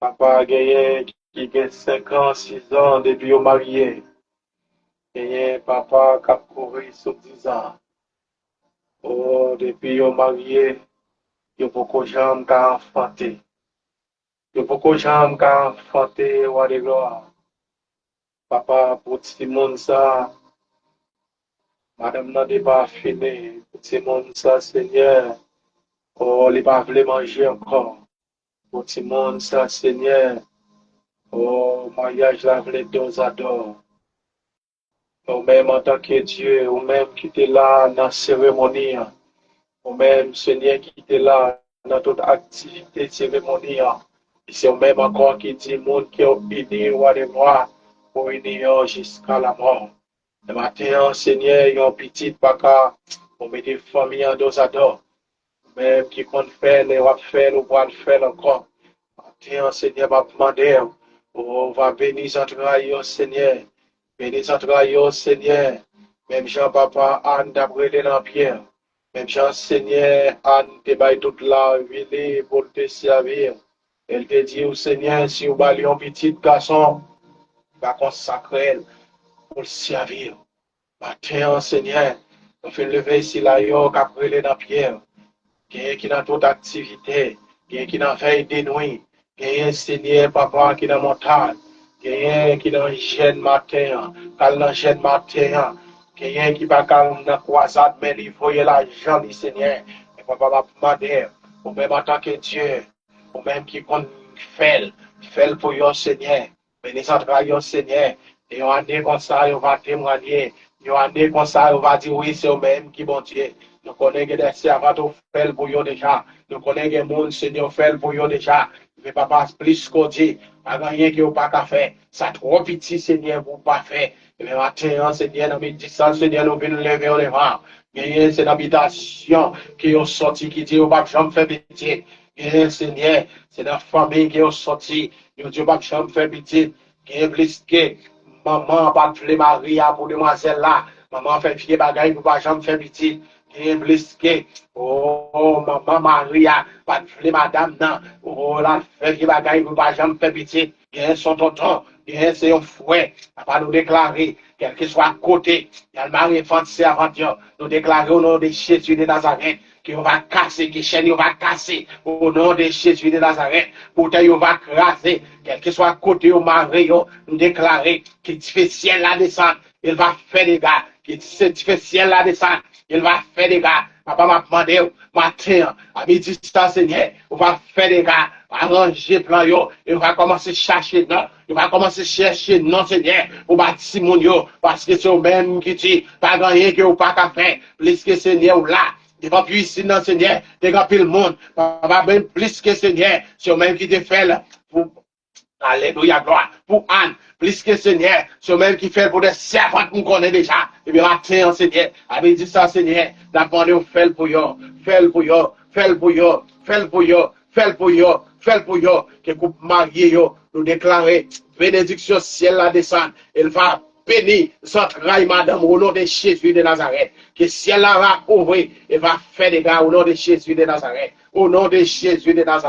Papa gagné qui a 5 ans, 6 ans depuis au marié. Gagné papa qui a couru sur 10 ans. Oh, depuis au marié, il y a beaucoup de gens qui ont enfanté. Il y a beaucoup de gens qui ont enfanté, roi de gloire. Papa, pour tout le monde ça, madame n'a pas fini. Pour tout le monde ça, Seigneur, oh, il va pas manger encore. Pour tout le monde ça, Seigneur, oh, mariage là, les deux adorent. Ou même en tant que Dieu, ou même qui était là dans la cérémonie, ou même Seigneur qui était là dans toute activité cérémoniale. Et c'est même encore qui dit, monde qui a béni roi de gloire, pour unir jusqu'à la mort. Le matin, Seigneur, il y a un petit papa, pour mettre des familles en dos à dos. Même qui compte faire, les va faire, ou va le faire encore. Matin, Seigneur, va demander, on va bénir notre Seigneur. Bénis notre Seigneur. Même Jean-Papa, Anne d'Abrélé dans Pierre. Même Jean-Seigneur, Anne te baille toute la ville pour te servir. Elle te dit au Seigneur, si vous baillez un petit garçon, va consacrer pour le servir. Matin, Seigneur, on fait lever ici là, yo, qu'après dans Pierre. Qui dans toute activité, qui dans veille des nuits, Seigneur, Papa, qui dans montagne. Qui dans jeune matin, cal dans jeune matin, qui va cal dans croisade, mais il faut l'argent du Seigneur. Et papa m'a demandé, ou même en tant que Dieu, ou même qui compte fait pour yon Seigneur, bénis entre Seigneur, et on année comme ça, on va témoigner, on année comme ça, on va dire oui, c'est eux-mêmes qui bon Dieu. Nous connaissons que des servants fait pour eux déjà. Nous connaissons que mon Seigneur fait pour eux déjà. Mais papa, plus qu'on dit, pas rien que vous pas qu'à faire. Ça trop petit, Seigneur, pour pas faire. Mais matin, Seigneur, dans médecin, Seigneur, nous venons lever au devant. Mais c'est l'habitation qui est sorti, qui dit, pas jamais faire pitié. Et Seigneur, c'est la famille qui est sortie. Nous disons, pas jamais faire pitié. Qui est blisqué. Maman, pas de Maria pour demoiselle là. Maman fait fier bagaille pour pas jamais faire pitié. Qui est blisqué. Oh, maman Maria, pas de madame non. Oh, la fait fier bagaille pour pas jamais faire pitié. Bien son tonton, bien c'est un fouet. Pas nous déclarer, quel que soit à côté, il y a le mari infantile avant Dieu. Nous déclarer au nom de Jésus de Nazareth. Qui va casser, qui chaîne va casser au nom de Jésus de Nazareth. Pourtant, il va craser, quel que soit à côté au mari, nous déclarer qu'il fait ciel la descente, il va faire des gars, qu'il fait ciel la descente, il va faire des gars. Papa m'a demandé, matin, à midi, ça, Seigneur, on va faire des gars, arranger plan, yo, il va commencer à chercher, non, il va commencer à chercher, non, Seigneur, pour bâtir mon yo, parce que c'est au même qui dit, pas rien que vous pas qu'à faire, plus que Seigneur là. Il va plus ici dans le Seigneur, dégager le monde. Papa, même plus que Seigneur, c'est au même qui te fait là. Alléluia, gloire. Pour Anne, plus que Seigneur, c'est au même qui fait pour des servantes qu'on connaît déjà. Et bien, matin, Seigneur, avait dit ça, Seigneur, d'apprendre fait pour yo, fait pour yo, fait pour yo, fait pour yo, fait pour yo, fait pour yo, que coupe marié yo, nous déclarer, bénédiction ciel la descend, elle va béni, s'entraille, madame, au nom de Jésus de Nazareth. Que ciel la va ouvrir et va faire des gars au nom de Jésus de Nazareth. Au nom de Jésus de Nazareth.